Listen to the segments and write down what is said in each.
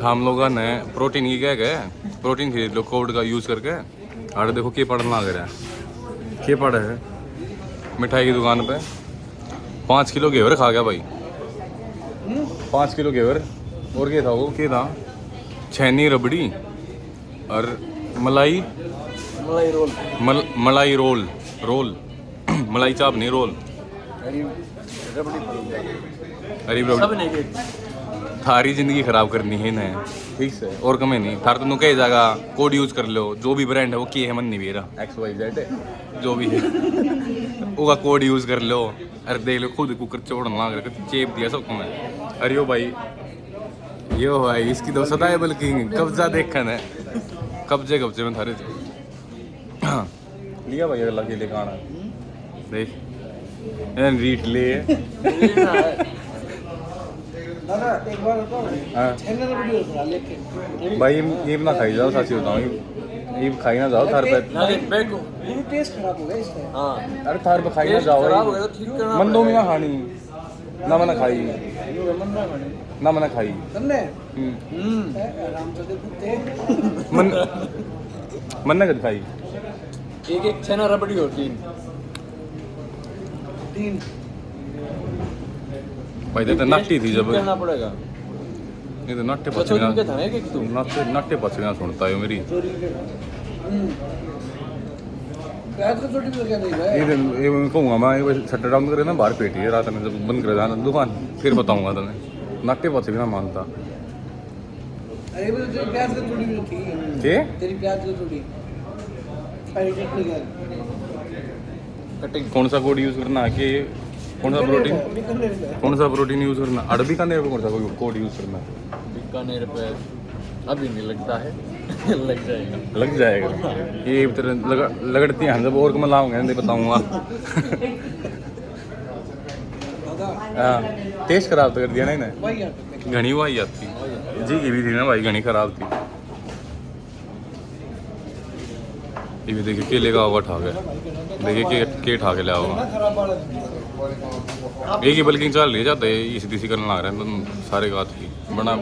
हम लोग ने प्रोटीन की क्या गए प्रोटीन खरीद लो कोड का यूज़ करके। और देखो के पढ़ना लग रहा है के पढ़े है मिठाई की दुकान पे 5 किलो घेवर खा गया भाई 5 किलो घेवर। और क्या था वो क्या था छैनी रबड़ी और मलाई रोल मलाई रोल रोल मलाई चाप नहीं रोल अरे रबड़ी थारी जिंदगी खराब करनी है ना ठीक से और कमे नहीं थार तो कही जाएगा कोड यूज कर लो जो भी ब्रांड है वो की है मन नहीं मेरा XYZ जो भी है वो कोड यूज कर लो। अरे देख लो खुद कुकर चोड़ना लग रहा चेप दिया सबको मैं। अरे यो भाई इसकी तो सदा है बल्कि कब्जा देखन है कब्जे में थारे लिया भाई अगला के लिए खाना देख रीट ले दादा एक बार बताओ छैना वीडियो खा लेके भाई ये ना खाई जाओ साची बताऊं ये खाई ना जाओ थार पे ये टेस्ट खराब हो गया इसका। हाँ अरे थार पे खाई ना जाओ खराब हो गया तो ठीक करना मन दो में ना खानी ना मैंने खाई ना मैंने खाई तुमने आराम से दे कुत्ते मन ने कद खाई एक छैना रबड़ी और तीन भाई तो नट्टी थी जब करना पड़ेगा ये तो नट्टे बच्चों पचना के था ना कि तू नट्टे पचना सुनता है मेरी प्याज का छोटी भी क्या देगा ये मैं कहूँगा मैं शटर डाउन करे ना बाहर पेटी है रात में जब बंद कर जाना दुकान फिर बताऊंगा तुम्हें नट्टे पच भी ना मानता। अरे वो तेरी प्याज का छोटी भी थी के तेरी प्याज का छोटी हरी चटनी का कटिंग कौन सा कोड यूज करना है कि कौन सा प्रोटीन यूज करना अरबी का कौन सा कोड यूज करना बीकानेर पे अभी नहीं लगता है लग जाएगा ये तरह लगड़ती हैं जब और मैं लाऊंगा नहीं बताऊंगा हाँ टेस्ट खराब तो कर दिया ना इन्हें घनी हुआ ही आती जी की भी थी ना भाई घनी खराब थी। ये भी देखिए केले का होगा ठा गया देखिए के ठा के लिया होगा एक ही बल्कि चल रही जाते है इसी तीसी करने लग रहे हैं तो सारे गात की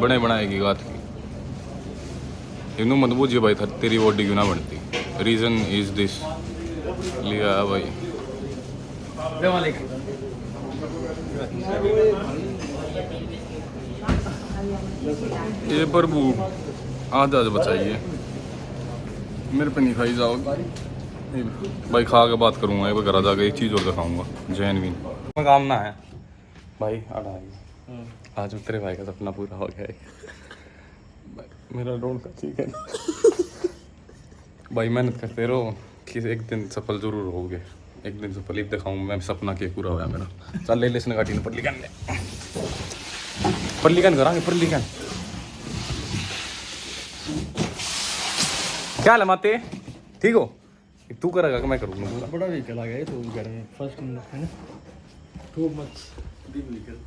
बने बनाएगी गात की इनू मत बूझिए भाई तेरी बॉडी क्यों ना बनती रीज़न इज दिस लिया भाई ये प्रभु आधा बचाइए मेरे पे नहीं खाई जाओ भाई खा के बात करूँगा ये घर जाकर एक चीज़ और दिखाऊंगा जैनविन में काम ना है भाई आज तेरे भाई का सपना पूरा हो गया है मेरा ड्रोन का ठीक है भाई मेहनत करते रहो कि एक दिन सफल जरूर होगे एक दिन सफल ही दिखाऊंगा मैं सपना के पूरा होया मेरा चल ले इसने गाड़ी ने परलिकन करांगे परलिकन क्या लमाते ठीक हो तू करेगा कि मैं करूँगा बड़ा व्हीकल आ गया तो घर में फर्स्ट है ना टू मच बिग व्हीकल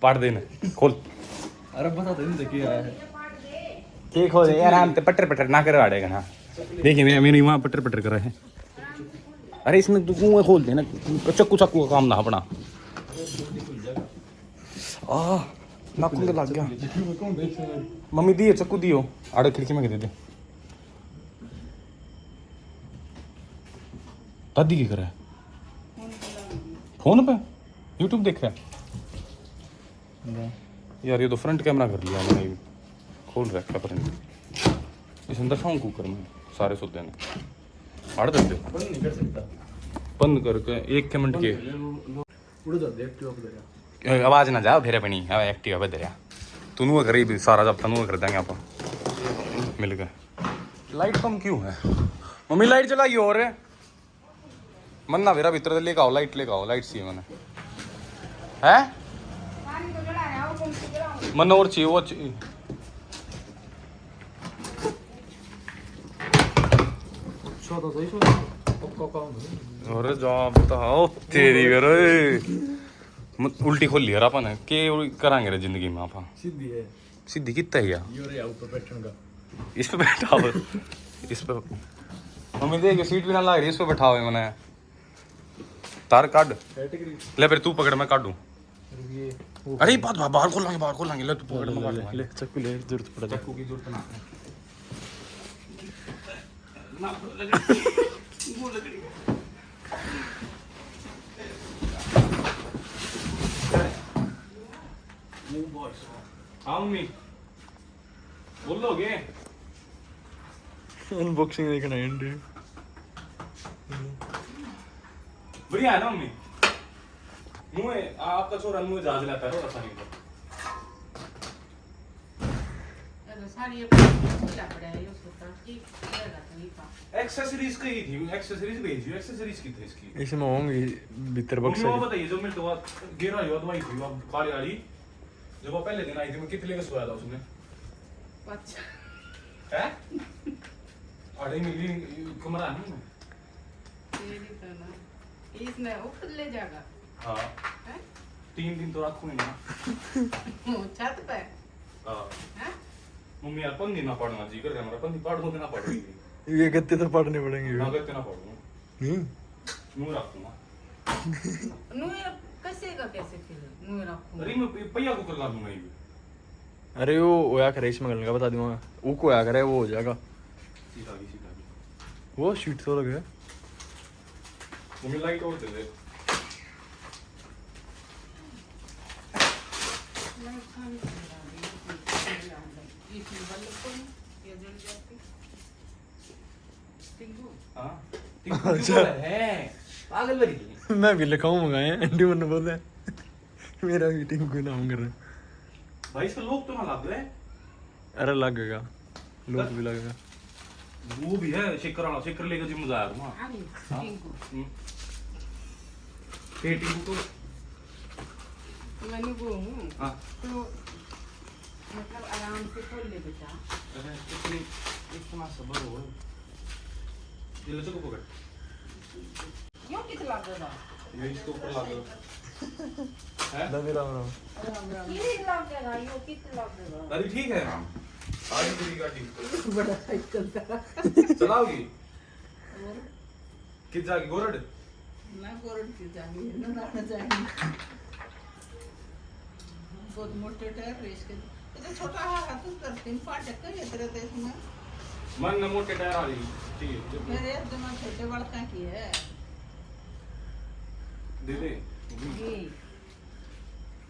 पाट देना खोल अरे बता तो नहीं क्या है के खोल यार हम तो पटर ना कर आड़ेगा ना देखिए मेरी वहाँ पटर कर रहे हैं। अरे इसमें तू कुएं खोल देना चक्कू का काम ना अपना नाखून तो लग गया मम्मी दिए चक्कू दियो आड़े खिड़की में दे दे दादी की कर रहा है फोन पे यूट्यूब देख रहा है यार ये तो फ्रंट कैमरा कर लिया मैंने खोल रखा फ्रंट इस अंदर खाऊं कुकर में सारे सोते हैं आड़ देते बंद करके 1 मिनट के आवाज ना जाओ फिर अपनी एक्टिव है दरिया तू करी सारा जब तनु कर देंगे आप मिल गए। लाइट कम क्यों है मम्मी लाइट चलाई और मन ना मेरा भीतर लेके आओ लाइट सी मैंने है मन और चाहिए वो अरे जॉब बताओ तेरी करो उल्टी खोल लिया अपन के करांगे रे जिंदगी में आप सीधी कितना है यार इस पे बैठा हो इस पे मम्मी देख सीट भी ना लग रही इस पे बैठा हुआ मैंने तार काट ले फिर तू पकड़ मैं काटूं ये अरे बात बाहर खोल लांगे ले तू पकड़ में काट ले चाकू ले, जरूरत पड़ा जाए। चाकू की जरूरत ना मम्मी बोल लोगे अनबॉक्सिंग देखना है एंड बढ़िया है ना मम्मी मुँह आपका छोरा मुँह जहाज लाता है आसानी से एक्सेसरीज का ही थी एक्सेसरीज भेजी एक्सेसरीज की थी इसकी इसमें होंगी भीतर बक्स मम्मी वो बताइए जो मेरे तो गिरा जो दवाई थी वो काली वाली जब वो पहले दिन आई थी मैं कितने का सोया था उसने है अरे मिली कमरा नहीं मैं इसने ऊपर ले जाएगा हाँ 3 दिन तो रखूँ ना छत पे हाँ हैं? मम्मी यार पंदी ना पढ़ना जी कर हमारा पंदी पढ़ दो ना पढ़ेगी ये गत्ते तो पढ़ने पड़ेंगे ना करते ना पढ़ूँ नहीं मुँह रखूँगा नुए कैसे का कैसे फिर नुए रखूं अरे मैं पैया को कर दूंगा ये अरे वो होया करे इसमें गलने का बता दूंगा वो को होया करे वो हो जाएगा सीधा की वो शीट तो लगे मम्मी लाइट और दे दे मैं खाने इसमें बंद कोई ये जल जाती टिंगू हाँ अच्छा है पागल बड़ी मैं भी लिखाऊं मंगाए एंडी वन बोलता है मेरा मीटिंग को नाम कर रहा है भाई इसका लोग तो ना लग रहा है अरे लगेगा लोग भी लगेगा वो भी है शेकर वाला शेकर लेकर जिम जा रहा हूँ आनी टिंगू पेटी को मैंने वो हूँ हाँ तो मतलब आराम से खोल ले बेटा अरे इतना सबर हो ये लो चको पकड़ क्यों कितना लग रहा ये इसके ऊपर लगा है दादी राम राम ये लग रहा ये कितना लग रहा अरे ठीक है आगे तेरी गाड़ी बड़ा साइकिल था चलाओगी और किस जागी गोरड ना गोरड की जानी है ना नाना जानी बहुत मोटे टायर रेस के ये तो छोटा हाथ तो करते हैं फाटक कर ये तरह देश में मन न मोटे टायर आ रही ठीक है मेरे एकदम छोटे बड़का की है दे दे ये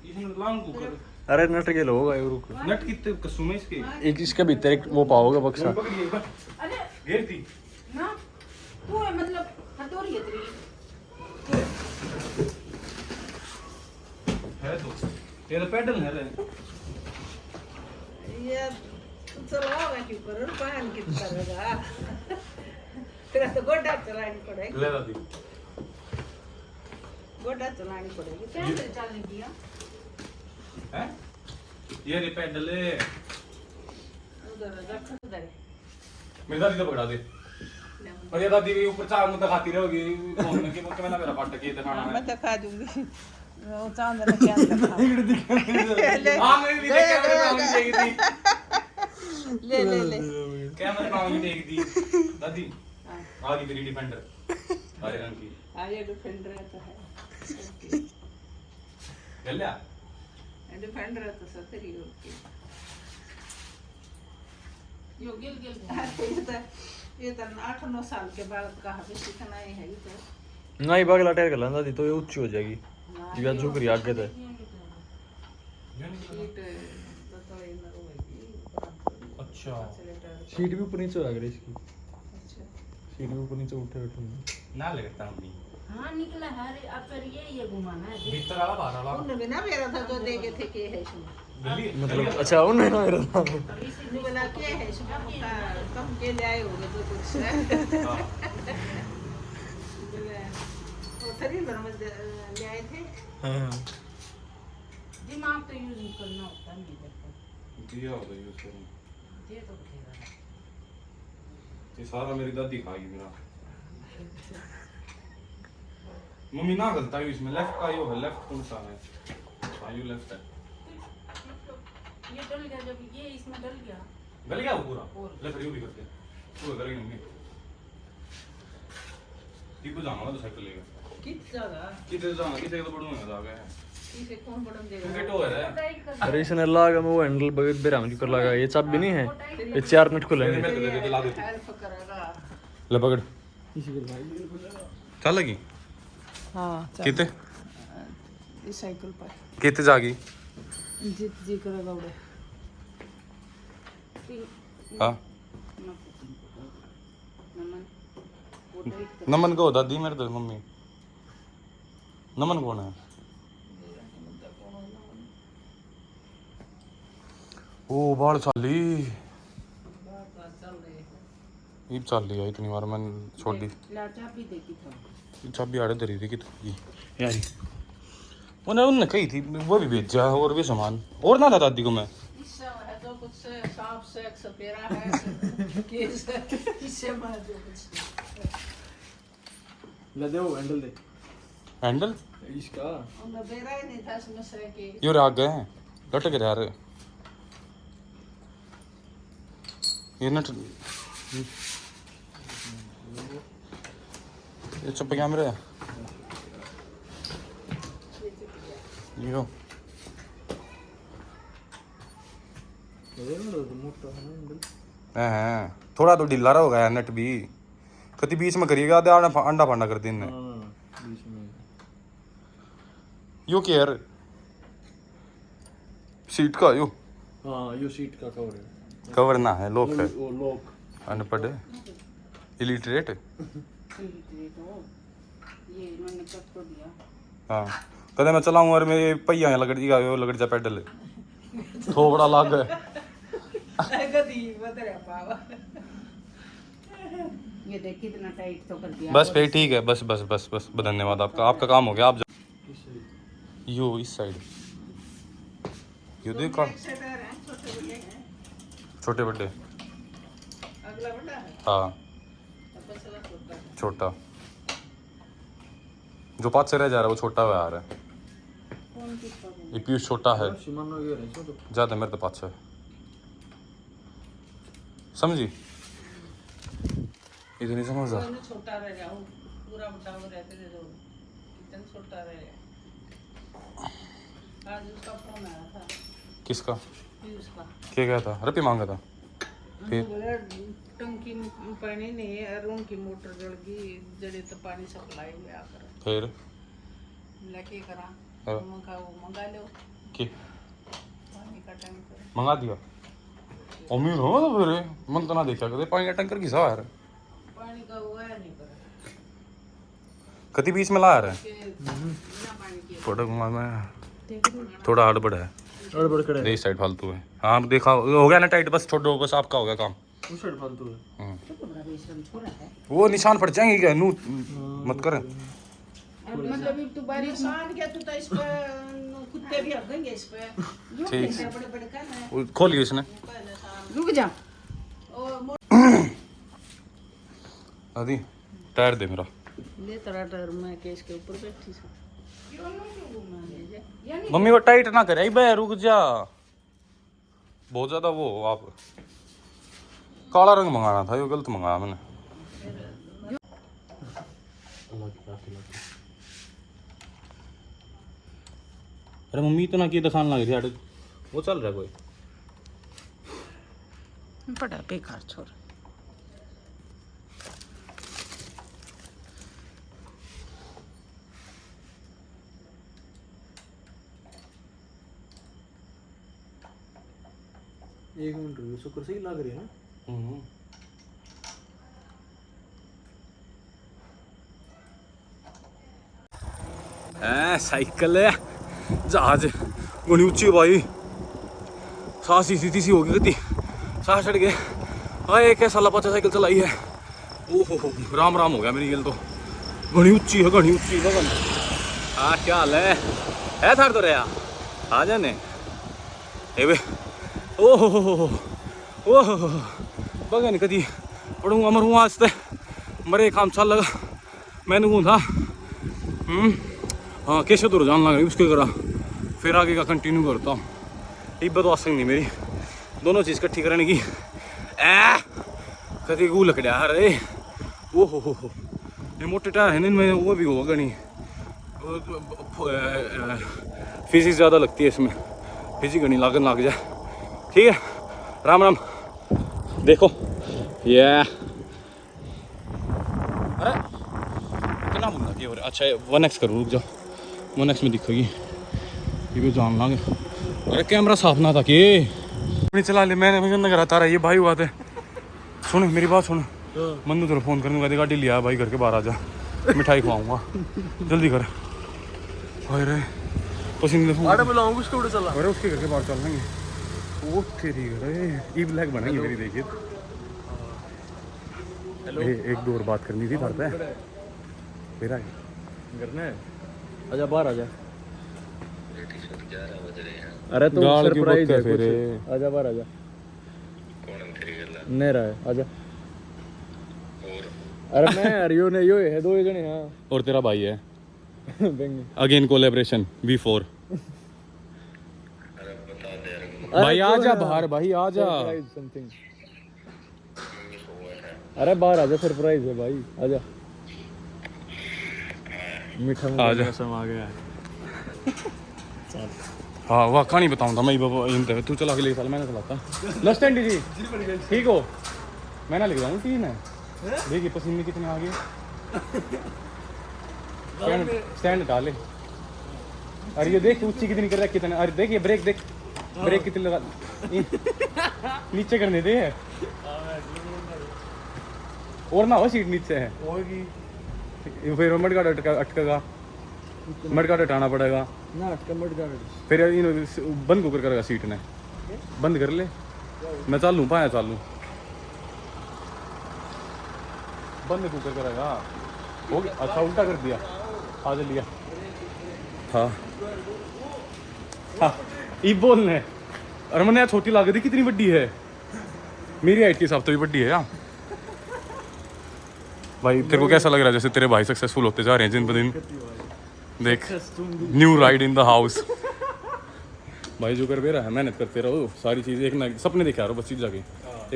इसमें लांग को कर अरे नट के लोग आए रुक नट कितने कसुमे इसके एक इसके भीतर एक वो पाओगे बक्सा वो पकड़िए एक बार अरे घेरती ना तू है मतलब हथौड़ी है तेरी है तो तेरा पैडल है रे ये तू चलाओगा क्यों करो पहन के चलेगा तेरा तो गोड्डा चलानी पड़ेगी ले दादी गोड्डा चलानी पड़ेगी कैसे चलने की हैं ये रे पैडल है उधर रख उधर मेरी दादी तो पकड़ा दे और ये दादी भी ऊपर चार मुद्दा खाती रहोगी कौन के मुक्के में ना मेरा पाट के दिखाना है मैं तो खा दूंगी वो चांद ने क्या दिखा हां मैं भी देख कैमरे में आऊंगी देखी थी ले ले ले कैमरे में आऊंगी देखी थी दादी आ गई तेरी डिफेंडर हरे रंग की आगे डिफेंडर रहता है गल्ला डिफेंडर तो सतरी होती यो गिल गिल ये तो 8-9 साल के बाद का हमें सीखना ही है तो नहीं बगला टायर कर लेना दादी तो ये ऊंची हो जाएगी ये झुक रही आगे तो सीट तो इन होगी अच्छा सीट भी ऊपर नीचे हो गई इसकी अच्छा सीट भी ऊपर नीचे उठे बैठे ना लगता हूं हाँ निकला है अब फिर ये घुमाना है भीतर वाला बाहर वाला उन्होंने भी ना मेरा था तो देखे थे के है इसमें गली मतलब अच्छा उन्हें ना मेरा था इसी बोला के है इसमें कम के ले आए होंगे तो कुछ वो थरी में ले आए थे हां दिमाग तो यूज नहीं करना होता नहीं देखो दिया होगा यूज करूं ये तो बतेगा ये सारा मेरी दादी खाएगी मेरा मम्मी ना गलता है इसमें लेफ्ट का यो है लेफ्ट कौन सा है हाँ यू लेफ्ट है ये डल गया जब ये इसमें डल गया गल गया वो पूरा और। ले फिर यू भी करते पूरा गल गई मम्मी टीपू जाना तो साइकिल लेगा कित ज्यादा किधर जाना किधर तो बढ़ूंगा जा गया है इसे कौन बटन देगा अरे इसने लगा मैं वो हैंडल बेराम जी कर लगा, ये चाबी नहीं है, ये 4 मिनट को लेंगे। हेल्प करेगा। ले पकड़ इसी के भाई चल लगी हाँ किते इस साइकिल पर किते जागी जीत जी करेगा उड़े हाँ नमन को दादी मेरे तो मम्मी नमन कौन है ओ बाल चाली ईब चाल लिया इतनी बार मैंने छोड़ दी चाबी देखी था चाबी आड़े धरी थी कित यार उन्होंने कही थी वो भी भेजा और भी सामान और ना था दादी को मैं इससे है जो कुछ से सांप से सपेरा है केस इससे मैं जो कुछ ले दे वो हैंडल दे, हैंडल इसका उनका बेरा ही नहीं था इसमें से कि ये आग गए हैं लटक रहे यार ये नट ये चुप कैमरे यो हाँ थोड़ा तो ढीला हो गया नट भी कति बीच में करिएगा अंडा फांडा कर देने बीच में यो केयर सीट का यो हाँ यो सीट का कवर है, कवर ना है लॉक है वो लॉक अनपढ़ इलिटरेट ये मैंने कट कर दिया हाँ कदे मैं चलाऊं और मेरे पहिया लगड़ जा पैडल थोड़ा लाग गए गदी बदरे पावा ये देख कितना टाइट तो कर दिया बस फिर ठीक है बस बस बस बस धन्यवाद आपका काम हो गया आप यो इस साइड यो देखो छोटे बड़े अगला बड़ा है हाँ छोटा जो पाँच से रह जा रहा है वो छोटा हुआ आ रहा है कौन किसका ये पीयूष छोटा है शिमानो ये रहे तो ज़्यादा मेरे तो पाँच है समझी इतनी समझ आ छोटा रह गया हूँ पूरा बड़ा हो रहते थे जो कितना छोटा रह गया आज उसका फोन आया था किसका पीयूष का क्या गया था रुपये मांगा था फिर बोला टंकी में पानी नहीं है और उनकी मोटर जल गई जड़े तो पानी सप्लाई में आकर फिर लेके करा हाँ। मंगा लो कि पानी का टैंकर मंगा दिया अमीर हो तो फिर मन तो ना देखा कदे पानी का टैंकर किसा यार पानी का हुआ है नहीं करा कति बीच में ला रहा है के बिना पानी के थोड़ा घुमा मैं थोड़ा हड़बड़ है गड़बड़ करे इस साइड फालतू है हाँ देखा हो गया ना टाइट बस छोड़ो बस आपका हो गया काम उस साइड फालतू है, तो बड़ा बेशरम छोरा है वो निशान पड़ जाएंगे क्या नू मत कर मतलब तू बारिश मान गया तू तो इस पे कुत्ते भी हगेंगे इस पे ठीक। बड़े बड़े कान है वो खोल लिया इसने रुक जा ओ आदि टायर दे मेरा ले तेरा डर मैं केस के ऊपर बैठी हूं मम्मी वो टाइट ना करे बे रुक जा बहुत ज्यादा वो आप काला रंग मंगाना था ये गलत मंगाया मैंने अरे मम्मी इतना की दिखाने लग रही है वो चल रहा है कोई बड़ा बेकार छोरा एक मिनट रुको, शुक्र सही लग रही है ना। साइकिल है जहाज बड़ी ऊंची भाई सांस सी सी होगी गति सांस चढ़ गए हाँ एक साल पाचा साइकिल चलाई है ओहो राम राम हो गया मेरी गल तो घनी ऊंची है घनी ऊंची बगन हाँ क्या हाल है थार तो रहा आ जाने ए ओहो ओहो बगन कदी पढ़ूंगा मरूंगा आज तक मरे काम चल लगा मैंने कौन था हाँ कैसे तो रुझान लग रही उसके करा फिर आगे का कंटिन्यू करता हूँ इब्बत तो आसंग नहीं मेरी दोनों चीज़ इकट्ठी करने की कभी गू लकड़ा अरे ओ हो ये मोटे टायर है इनमें वो भी होगा नहीं फिजिक्स ज़्यादा लगती है इसमें, फिजिक्स गणी लागन लग जाए। ठीक है, राम राम। देखो ये अरे कितना मुन्ना की हो रहा। अच्छा 1x करो, रुक जाओ, 1x में दिखेगी ये जान लागे। अरे कैमरा साफ ना था कि नहीं चला ले, मैंने मुझे नगर आता रहा। ये भाई हुआ थे, सुन मेरी बात सुन, मन्नू तेरे फ़ोन करने का गाड़ी लिया भाई, घर के बाहर आ जा, मिठाई खवाऊंगा, जल्दी कर। अरे पसीने आड़े बुलाऊंगा उसको, उड़े चला। अरे उसके घर के बाहर चल लेंगे। वो तेरी अरे ई ब्लैक बनेंगे मेरी, देखिए। एक दो और बात करनी थी घर पे मेरा करना है। आजा बाहर आजा। अरे तो सरप्राइज है कुछ, आजा बाहर आजा। नहीं रहा है, आजा। अरे मैं यार यो नहीं, यो है दो जने। हाँ और तेरा भाई है देंगे अगेन कोलैबोरेशन V4। भाई आ जा बाहर, भाई आ जा। समथिंग। अरे बाहर आजा, सरप्राइज है भाई, आजा। मीठा आजा। मौसम आ गया है। हाँ वाह कहानी बताऊँ था मैं बाबा, तू चला के ले चल, मैंने चलाता लस्ट स्टैंड जी। ठीक हो, मैं ना लिख रहा हूँ तीन है। देखिए पसीने कितने आ गए। स्टैंड डाले। अरे ये देख ऊंची कितनी कर रहा है, कितने। अरे देखिए ब्रेक, देख ब्रेक कितनी लगा, नीचे करने दे। और ना हो सीट नीचे है, फिर मडगाड़ अटकेगा, मडगाड़ हटाना पड़ेगा ना, अटका मडगाड़। फिर बंद कुकर करेगा सीट ने, बंद कर ले। मैं चालू पाया चालू, बंद कुकर करेगा। हो गया, अच्छा उल्टा कर दिया, आज लिया। हाँ हाँ ये बोलना है। अरे मैंने छोटी लागत है, कितनी बड़ी है, मेरी हाइट के हिसाब से भी बड़ी है यार। भाई तेरे को कैसा लग रहा है जैसे तेरे भाई सक्सेसफुल होते जा रहे हैं दिन ब दिन? देख new ride in the house. भाई जो कर भी रहा है, मेहनत करते रहो, सारी चीज़ एक ना सपने दिखा रहा हो बस चीज़ जाके।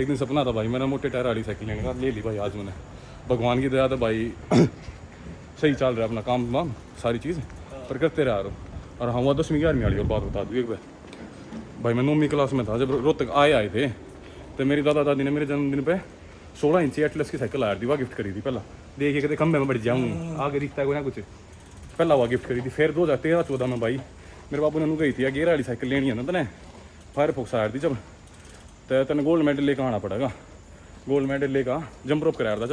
एक दिन सपना था भाई मेरा मोटे टायर वाली साइकिल लेने का, ले ली भाई आज मैंने, भगवान की दया था भाई। सही चल रहा है अपना काम वाम सारी चीज़, पर करते रहा रहो। और हाँ वह 10वीं 11वीं वाली और बात बता दूँ एक बार, भाई मैं 9वीं क्लास में था जब रोहतक आए थे, तो मेरी दादा दादी ने मेरे जन्मदिन पे 16 इंची एटलस की साइकिल आया थी, वह गिफ्ट करी थी। पहला देखिए कहते खंभे में बढ़ जाऊँ, आगे दिखता है कोई ना कुछ, पहला वह गिफ्ट करी थी। फिर 2013-14 में भाई मेरे बापू ने गई थी गेयर वाली साइकिल लेनी है ना, तने फायर फोक्स आया थी जब, तो तेने गोल्ड मेडल लेकर आना पड़ेगा। गोल्ड मेडल लेकर जंप रोप कराया था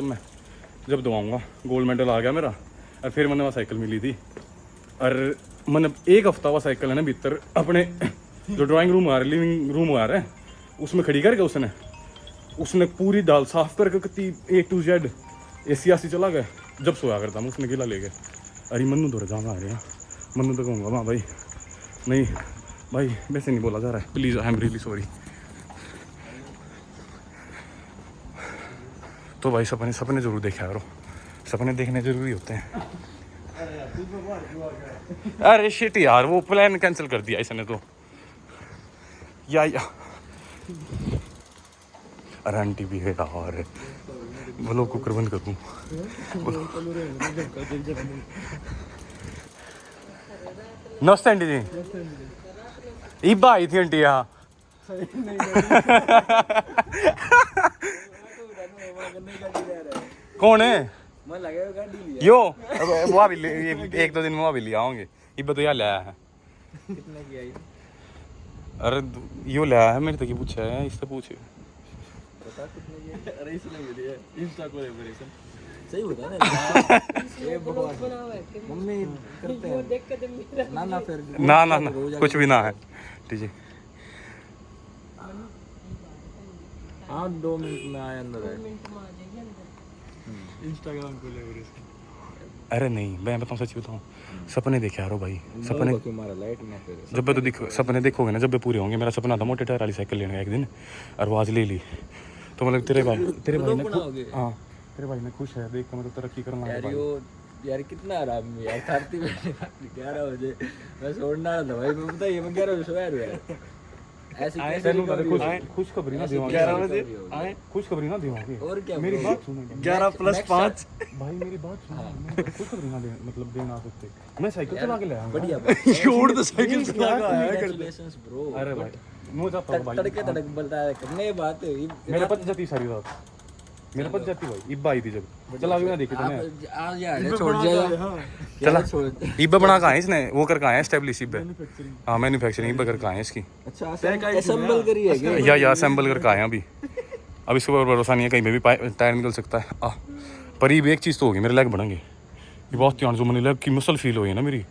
जब दवाऊँगा, गोल्ड मेडल आ गया मेरा। और फिर मैंने वह साइकिल मिली थी, और मैंने एक हफ्ता वह साइकिल है ना भीतर अपने जो ड्राइंग रूम आ रहा है, लिविंग रूम आ रहा है, उसमें खड़ी करके उसने पूरी दाल साफ करके कती A to Z AC चला गया। जब सोया करता मैं उसने गिला ले गया। अरे मन्नू दौड़ जाना आ रहा, मन्नू तो कहूँगा हाँ भाई नहीं भाई वैसे नहीं बोला जा रहा है, please I am really sorry. तो भाई सपने जरूर देखा करो, सपने देखने जरूरी होते हैं। अरे शिट यार वो प्लान कैंसिल कर दिया इसने तो या अरे आंटी भी है यार, बोलो कुकर बंद कर दूँ। नमस्ते आंटी जी, इब्बा आई थी आंटी यहाँ। कौन है यो? वो अभी 1-2 दिन में अभी ले आओगे। इब्बा तो यहाँ लाया है। कितने की आई? अरे यो लाया है मेरे तक ही पूछा है, इससे पूछे बता कितने की। अरे इसने मिली है इंस्टा कोलैबोरेशन, सही होता है ना ये बकवास मम्मी करते हैं ना फिर ना कुछ भी ना है। ठीक है हाँ 2 मिनट में आए अंदर है इंस्टाग्राम कोलैबोरेशन। अरे नहीं मैं बताऊँ सच्ची बताऊँ, सपने देखे यारो भाई, सपने तुम्हारा लाइट ना फिर जब भी तो देखो सपने देखोगे ना जब भी पूरे होंगे। मेरा सपना था मोटे टायर वाली साइकिल लेने का एक दिन, और वो आज ले ली। तो मतलब तेरे भाई ने हाँ तेरे भाई ने खुश है देख के, मतलब तरक्की करना है भाई। यार कितना आराम में यार, 11 बजे मैं छोड़ना था भाई, मैं बताइए मैं 11 बजे सोया यार। ऐसे आए कैसे recovery होगी? खुशखबरी ना ऐसे देवांगे कैसे 11 बजे recovery होगी? आए खुशखबरी ना देवांगे और क्या मेरी bro? बात सुनो 11 प्लस 5 भाई मेरी बात सुनो मैं खुशखबरी ना दे मतलब देना सकते मैं साइकिल चला के ले आऊंगा बढ़िया छोड़ दो साइकिल चला के आया कर Congratulations, bro. अरे भाई मुझे जाता हूँ भाई तड़के तड़क बोलता है करने बात है मेरे पति जाती सारी रात मेरे पति जाती भाई इब्बा आई थी जब चला भी ना देखी तो मैं आज यार छोड़ जाएगा चला छोड़ इब्बा बना कहाँ है इसने वो कर कहाँ है एस्टेब्लिश इब्बा हाँ मैन्युफैक्चरिंग इब्बा कर कहाँ है इसकी अच्छा असेंबल करी है क्या या असेंबल कर कहाँ है अभी अब इसके ऊपर भरोसा नहीं है कहीं पे भी टायर निकल सकता है पर ये भी एक चीज़ तो होगी मेरे लेग बढ़ेंगे ये बहुत ध्यान से मैंने लेग की मसल फील हुई है ना मेरी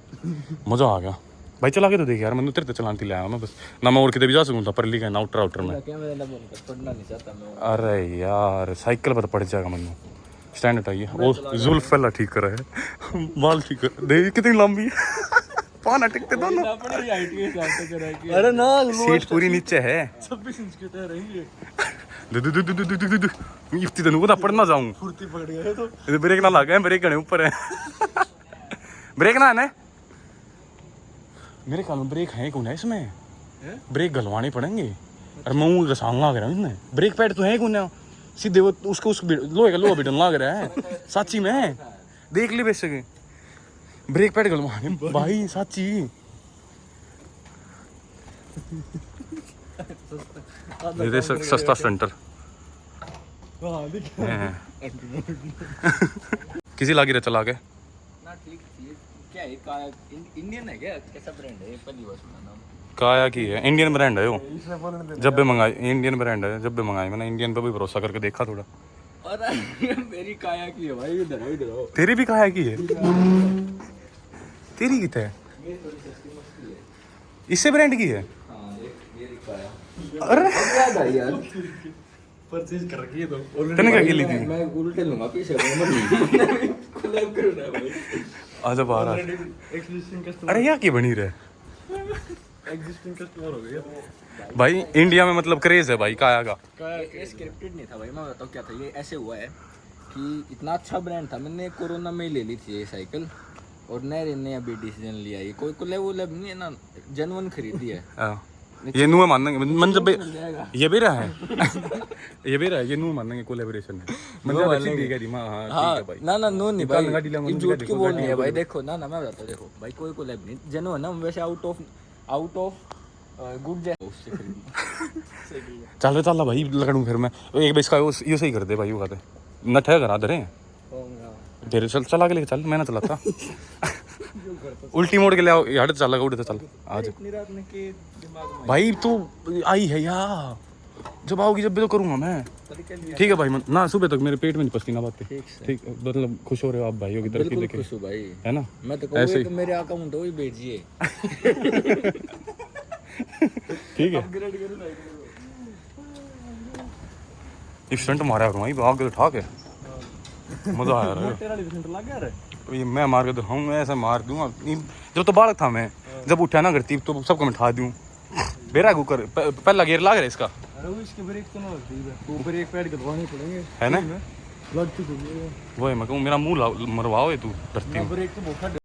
मज़ा आ गया भाई चला के तो देख यार मैंने तेरे चलाने लाया मैं बस ना मैं और कितने भी जा सकूँ था परली का आउटर आउटर में क्या मेरा बंद कर पढ़ना नहीं चाहता मैं अरे यार साइकिल पर पड़ जाएगा मैंने स्टैंड हटाइए वो जुल्फ पहला ठीक कर है बाल ठीक कर देख कितनी लंबी है पाना टिकते दोनों अपनी हाइट के हिसाब से करा कि अरे ना सीट पूरी नीचे है 26 इंच के टायर रहेंगे इफ्ती तनु को पढ़ना जाऊं फुर्ती पकड़ गए तो ब्रेक ना लगा है ब्रेक घने ऊपर है ब्रेक ना है ना मेरे ख्याल में ब्रेक है कौन है इसमें ब्रेक गलवाने पड़ेंगे अरे मैं मुंह घसांग लग रहा हूँ इसमें ब्रेक पैड तो है कौन है सीधे वो उसको लोहे का लोहा बिटन लग रहा है साची में देख ले वैसे ब्रेक पैड गलवाने भाई साची ये सस्ता स्टंटर किसी लागी रहा चला के ना ठीक थी क्या है का इंडियन है क्या कैसा ब्रांड है पहली बार सुना नाम काया की है इंडियन ब्रांड है वो जब भी मंगाई इंडियन ब्रांड है जब भी मंगाई मैंने इंडियन पे भी भरोसा करके देखा थोड़ा और मेरी काया की है भाई इधर आओ तेरी भी काया की है तेरी कितने है इससे ब्रांड की है हां देख मेरी काया अरे याद आई यार परचेज कर रखी है तो तूने क्या की ली थी मैं उल्टे लूंगा पीछे कोलैब करूंगा भाई आजा बाहर आ एग्जिस्टिंग कस्टमर अरे यहाँ की बनी रहे एग्जिस्टिंग कस्टमर हो गया भाई इंडिया में मतलब क्रेज है भाई काया का ये स्क्रिप्टेड नहीं था भाई मैं बताऊँ क्या था ये ऐसे हुआ है कि इतना अच्छा ब्रांड था मैंने कोरोना में ही ले ली थी ये साइकिल और नए ने अभी डिसीजन लिया ये कोई कोलैब नहीं है ना जनवन खरीदी है ये नुआ मानेंगे मन जब मिल जाएगा ये भी रहा है ये भी रहा है ये नुआ मानेंगे कोलैबोरेशन है मन जब अच्छी दी गई हाँ हाँ ठीक है भाई ना ना नो नहीं निकाल गाड़ी भाई लाऊंगा, ये झूठ की देखो, वो गाड़ी नहीं है भाई लाऊंगा। देखो ना ना मैं बताता हूँ देखो भाई कोई कोलैब नहीं जेनो है ना वैसे आउट ऑफ गुड जै उससे खरीदी चल रहा भाई लकड़ू फिर मैं एक बेस का ये सही कर दे भाई वो कहते नट है घर आधरे तेरे चल चला के लेके चल मैं ना चलाता उल्टी मोड़ के ले आओ यार चल लगा उड़े चल आज इतनी रात में के दिमाग में भाई तू आई है यार जब आओगी जब भी तो करूंगा मैं ठीक है भाई ना सुबह तक मेरे पेट में नहीं पसती ना बातें ठीक मतलब खुश हो रहे हो आप भाइयों की तरक्की बिल्कुल देखे खुश हूँ भाई है ना मैं तो ऐसे कहूँगा ही। कि मेरे अकाउंट हो ही भेजिए ठीक है स्टंट मारा करूँ भाई भाग के तो ठाक है मजा आया रहा तेरा डिफरेंट लग गया रे ये मैं मार के दिखाऊँ मैं ऐसा मार दूंगा जब तो बालक था मैं जब उठा ना करती तो सबको मैं ठा दूँ बेरा कुकर पहला गेयर लाग रहा है इसका अरे वो इसके ब्रेक तो ना होती है ऊपर एक पैड गलवाने पड़ेंगे है ना लग चुकी है वो है मैं कहूँ मेरा मुंह मरवाओ ये तू धरती में ब्रेक तो बहुत